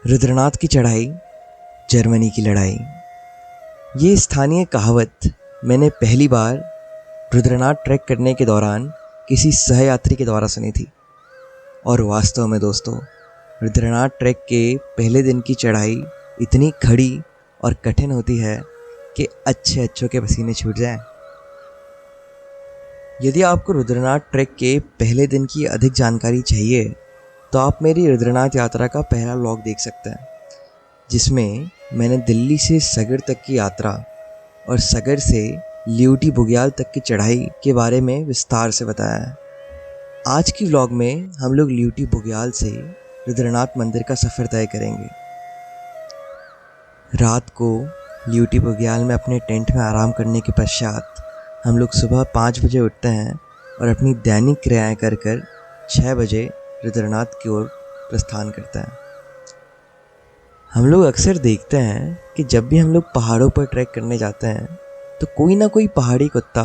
रुद्रनाथ की चढ़ाई, जर्मनी की लड़ाई। ये स्थानीय कहावत मैंने पहली बार रुद्रनाथ ट्रैक करने के दौरान किसी सहयात्री के द्वारा सुनी थी। और वास्तव में दोस्तों, रुद्रनाथ ट्रैक के पहले दिन की चढ़ाई इतनी खड़ी और कठिन होती है कि अच्छों के पसीने छूट जाएं। यदि आपको रुद्रनाथ ट्रैक के पहले दिन की अधिक जानकारी चाहिए तो आप मेरी रुद्रनाथ यात्रा का पहला व्लॉग देख सकते हैं, जिसमें मैंने दिल्ली से सगर तक की यात्रा और सगर से ल्यूटी बुग्याल तक की चढ़ाई के बारे में विस्तार से बताया है। आज की व्लॉग में हम लोग ल्यूटी बुग्याल से रुद्रनाथ मंदिर का सफ़र तय करेंगे। रात को ल्यूटी बुग्याल में अपने टेंट में आराम करने के पश्चात हम लोग सुबह 5 बजे उठते हैं और अपनी दैनिक क्रियाएं कर 6 बजे रुद्रनाथ की ओर प्रस्थान करते हैं। हम लोग अक्सर देखते हैं कि जब भी हम लोग पहाड़ों पर ट्रैक करने जाते हैं तो कोई ना कोई पहाड़ी कुत्ता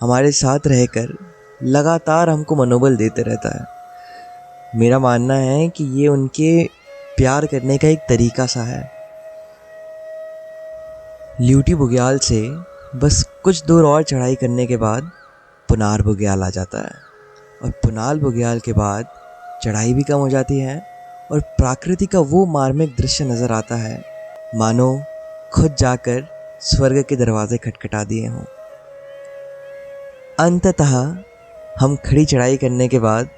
हमारे साथ रहकर लगातार हमको मनोबल देते रहता है। मेरा मानना है कि ये उनके प्यार करने का एक तरीका सा है। ल्यूटी बुग्याल से बस कुछ दूर और चढ़ाई करने के बाद पुनार बुग्याल आ जाता है, और पुनाल बुग्याल के बाद चढ़ाई भी कम हो जाती है और प्रकृति का वो मार्मिक दृश्य नज़र आता है मानो खुद जाकर स्वर्ग के दरवाजे खटखटा दिए हों। अंततः हम खड़ी चढ़ाई करने के बाद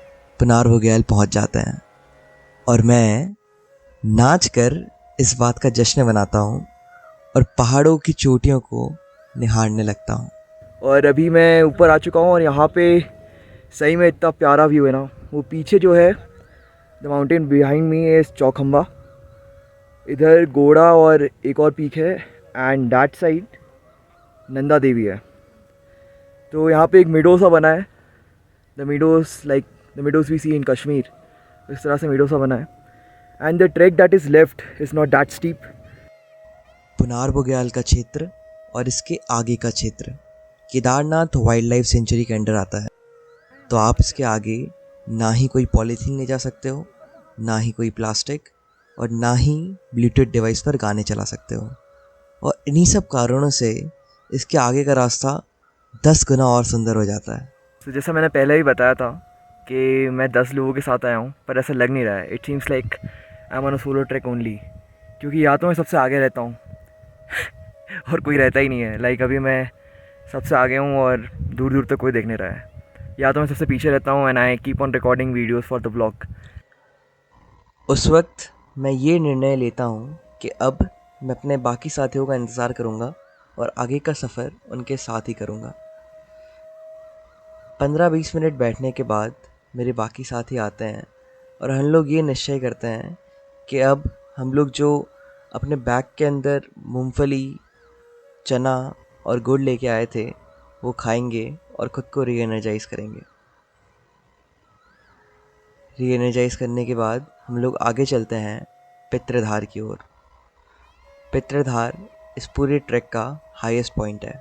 पुनार बुग्याल पहुंच जाते हैं और मैं नाच कर इस बात का जश्न मनाता हूँ और पहाड़ों की चोटियों को निहारने लगता हूँ। और अभी मैं ऊपर आ चुका हूँ और यहाँ पे सही में इतना प्यारा व्यू है ना। वो पीछे जो है the mountain behind me is Chaukhamba, इधर गोड़ा और एक और पीक है, and that side Nanda Devi है। तो यहाँ पे एक मिडो सा बना है, the meadows we see in Kashmir, इस तरह से मिडो सा बना है। And the track that is left is not that steep. Punar Bugyal का क्षेत्र और इसके आगे का क्षेत्र केदारनाथ वाइल्ड लाइफ सेंचुरी के अंडर आता है, तो आप इसके आगे ना ही कोई पॉलीथीन ले जा सकते हो, ना ही कोई प्लास्टिक, और ना ही ब्लूटूथ डिवाइस पर गाने चला सकते हो। और इन्हीं सब कारणों से इसके आगे का रास्ता 10 गुना और सुंदर हो जाता है। तो जैसा मैंने पहले ही बताया था कि मैं 10 लोगों के साथ आया हूँ, पर ऐसा लग नहीं रहा है। It seems like I am on a solo trek only, क्योंकि या तो मैं सबसे आगे रहता हूँ और कोई रहता ही नहीं है। लाइक अभी मैं सबसे आगे हूँ और दूर दूर तक कोई देख नहीं रहा है, या तो मैं सबसे पीछे रहता हूँ and I keep on recording videos for the blog. उस वक्त मैं ये निर्णय लेता हूँ कि अब मैं अपने बाकी साथियों का इंतज़ार करूँगा और आगे का सफ़र उनके साथ ही करूँगा। 15-20 मिनट बैठने के बाद मेरे बाकी साथी आते हैं और हम लोग ये निश्चय करते हैं कि अब हम लोग जो अपने बैग के अंदर मूंगफली, चना और गुड़ लेके आए थे वो खाएंगे और ख़ुद को री एनर्जाइज़ करेंगे। री एनर्जाइज़ करने के बाद हम लोग आगे चलते हैं पितृधार की ओर। पितृधार इस पूरे ट्रैक का हाईएस्ट पॉइंट है।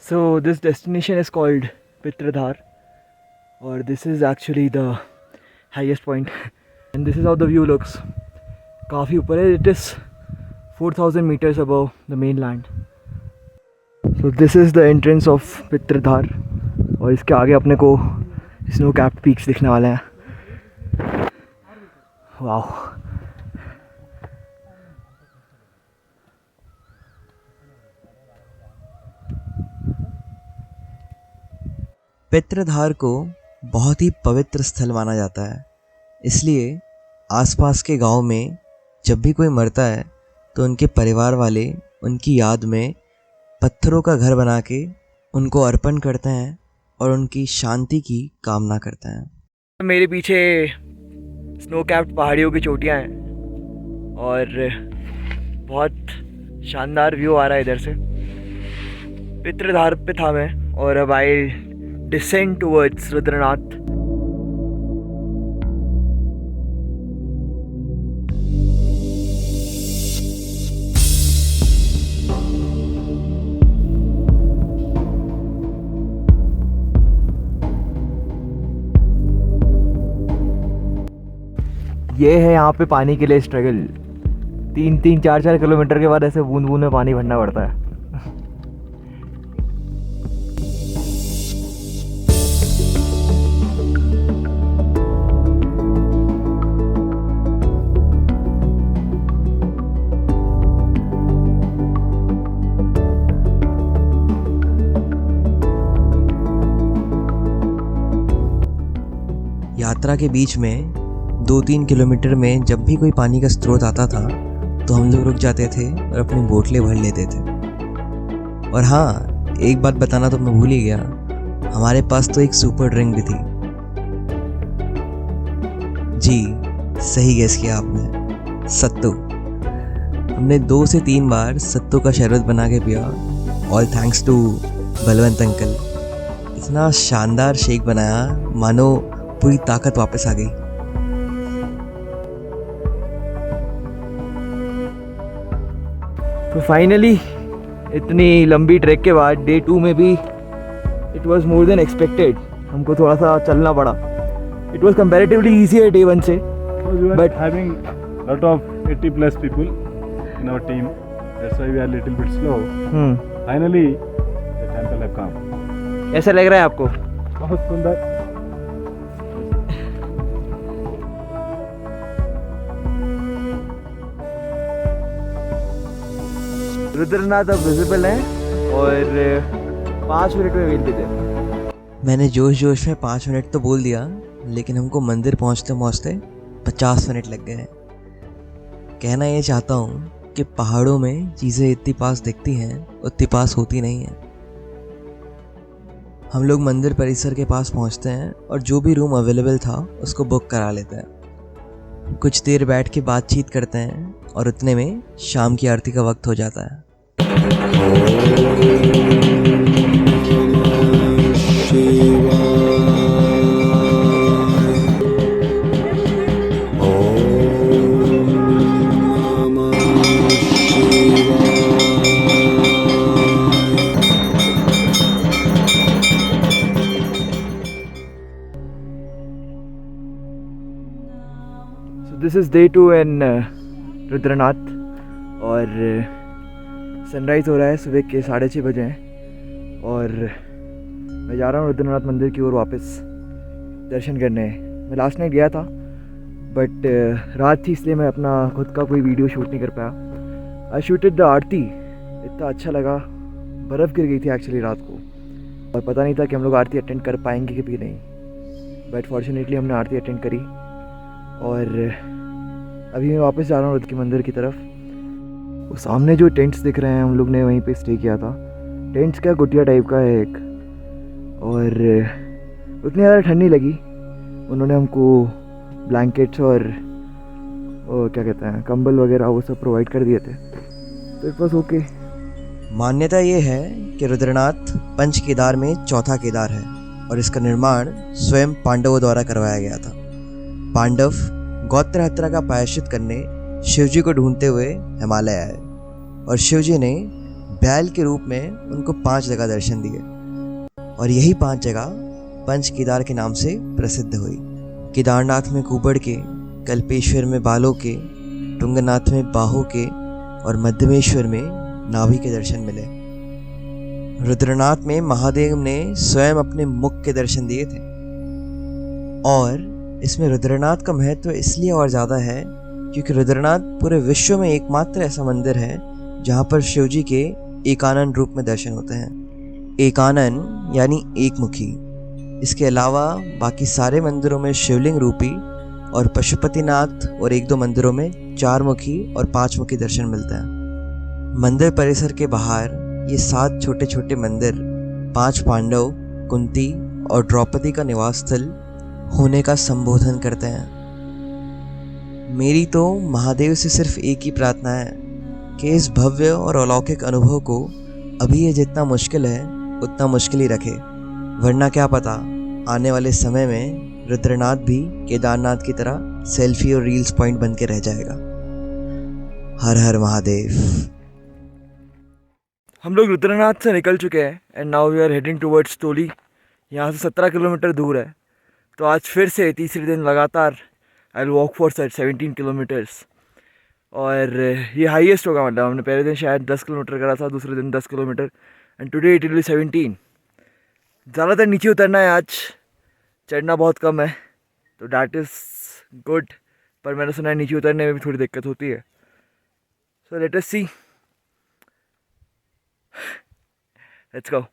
So this destination is called Pitradhar, or this is actually the highest point, and this is how the view looks. काफ़ी ऊपर है, it is 4,000 meters above the mainland. So this is the entrance of Pitradhar, और इसके आगे अपने को snow capped peaks दिखने वाले हैं। वाह, पितृधार को बहुत ही पवित्र स्थल माना जाता है, इसलिए आसपास के गांव में जब भी कोई मरता है तो उनके परिवार वाले उनकी याद में पत्थरों का घर बना के उनको अर्पण करते हैं और उनकी शांति की कामना करते हैं। मेरे पीछे स्नो कैप्ड पहाड़ियों की चोटियाँ हैं और बहुत शानदार व्यू आ रहा है इधर से। पितृधार पे था मैं, और अब आई डिसेंड टुवर्ड्स रुद्रनाथ। ये है यहाँ पे पानी के लिए स्ट्रगल। 3-4 किलोमीटर के बाद ऐसे बूंद बूंद में पानी भरना पड़ता है। यात्रा के बीच में 2-3 किलोमीटर में जब भी कोई पानी का स्रोत आता था तो हम लोग रुक जाते थे और अपनी बोतलें भर लेते थे। और हाँ, एक बात बताना तो मैं भूल ही गया, हमारे पास तो एक सुपर ड्रिंक भी थी। जी, सही गेस किया आपने, सत्तू। हमने 2 से 3 बार सत्तू का शरबत बना के पिया, all thanks to Balwant uncle. इतना शानदार शेक बनाया मानो पूरी ताकत वापस आ गई। तो फाइनली इतनी लंबी ट्रैक के बाद डे 2 में भी it was more than expected. हमको थोड़ा सा चलना पड़ा। इट वाज कंपैरेटिवली इजीयर डे 1 से, but having lot of 80 plus people in our team, that's why we are little bit slow. Finally the temple have come. कैसा लग रहा है आपको? बहुत सुंदर। रुद्रनाथ अब विजिबल है और 5 मिनट में मिलते थे। मैंने जोश जोश में 5 मिनट तो बोल दिया, लेकिन हमको मंदिर पहुंचते पहुंचते 50 मिनट लग गए। कहना ये चाहता हूँ कि पहाड़ों में चीज़ें इतनी पास दिखती हैं उतनी पास होती नहीं हैं। हम लोग मंदिर परिसर के पास पहुंचते हैं और जो भी रूम अवेलेबल था उसको बुक करा लेते हैं। कुछ देर बैठ के बातचीत करते हैं और उतने में शाम की आरती का वक्त हो जाता है। दिस इज़ डे 2 इन रुद्रनाथ और सनराइज़ हो रहा है सुबह के 6:30 बजे हैं और मैं जा रहा हूँ रुद्रनाथ मंदिर की ओर वापस दर्शन करने। मैं लास्ट नाइट गया था बट रात थी, इसलिए मैं अपना खुद का कोई वीडियो शूट नहीं कर पाया। आई शूटेड द आरती, इतना अच्छा लगा। बर्फ़ गिर गई थी एक्चुअली रात को और पता नहीं था कि हम लोग आरती अटेंड कर पाएंगे कि नहीं, बट फॉर्चुनेटली हमने आरती अटेंड करी। और अभी मैं वापस जा रहा हूँ रुद्र के मंदिर की तरफ। वो सामने जो टेंट्स दिख रहे हैं हम लोग ने वहीं पे स्टे किया था। टेंट्स क्या कुटिया टाइप का है एक, और उतनी ज़्यादा ठंड नहीं लगी। उन्होंने हमको ब्लैंकेट्स और क्या कहते हैं कंबल वगैरह वो सब प्रोवाइड कर दिए थे, तो इट वॉज ओके। मान्यता ये है कि रुद्रनाथ पंच केदार में चौथा केदार है और इसका निर्माण स्वयं पांडवों द्वारा करवाया गया था। पांडव गोत्र हत्या का प्रायश्चित करने शिवजी को ढूंढते हुए हिमालय आए और शिवजी ने बैल के रूप में उनको 5 जगह दर्शन दिए और यही 5 जगह पंच केदार के नाम से प्रसिद्ध हुई। केदारनाथ में कुबड़ के, कल्पेश्वर में बालों के, तुंगनाथ में बाहों के और मध्यमेश्वर में नाभि के दर्शन मिले। रुद्रनाथ में महादेव ने स्वयं अपने मुख के दर्शन दिए थे और इसमें रुद्रनाथ का महत्व इसलिए और ज़्यादा है क्योंकि रुद्रनाथ पूरे विश्व में एकमात्र ऐसा मंदिर है जहाँ पर शिवजी के एकानन रूप में दर्शन होते हैं। एकानन यानी एक मुखी। इसके अलावा बाकी सारे मंदिरों में शिवलिंग रूपी और पशुपतिनाथ और 1-2 मंदिरों में 4 मुखी और 5 मुखी दर्शन मिलते हैं। मंदिर परिसर के बाहर ये 7 छोटे छोटे मंदिर 5 पांडव, कुंती और द्रौपदी का निवास स्थल होने का संबोधन करते हैं। मेरी तो महादेव से सिर्फ एक ही प्रार्थना है कि इस भव्य और अलौकिक अनुभव को अभी ये जितना मुश्किल है उतना मुश्किल ही रखे, वरना क्या पता आने वाले समय में रुद्रनाथ भी केदारनाथ की तरह सेल्फी और रील्स पॉइंट बन के रह जाएगा। हर हर महादेव। हम लोग रुद्रनाथ से निकल चुके हैं and now we are heading towards Toli. यहाँ से 17 किलोमीटर दूर है। तो आज फिर से तीसरे दिन लगातार I will walk for 17 kilometres. और ये हाईएस्ट होगा, मतलब हमने पहले दिन शायद 10 किलोमीटर करा था, दूसरे दिन 10 kilometre, and today it will be 17। ज़्यादातर नीचे उतरना है आज, चढ़ना बहुत कम है, तो डैट इज़ गुड। पर मैंने सुना है नीचे उतरने में भी थोड़ी दिक्कत होती है, so let us C, let's go.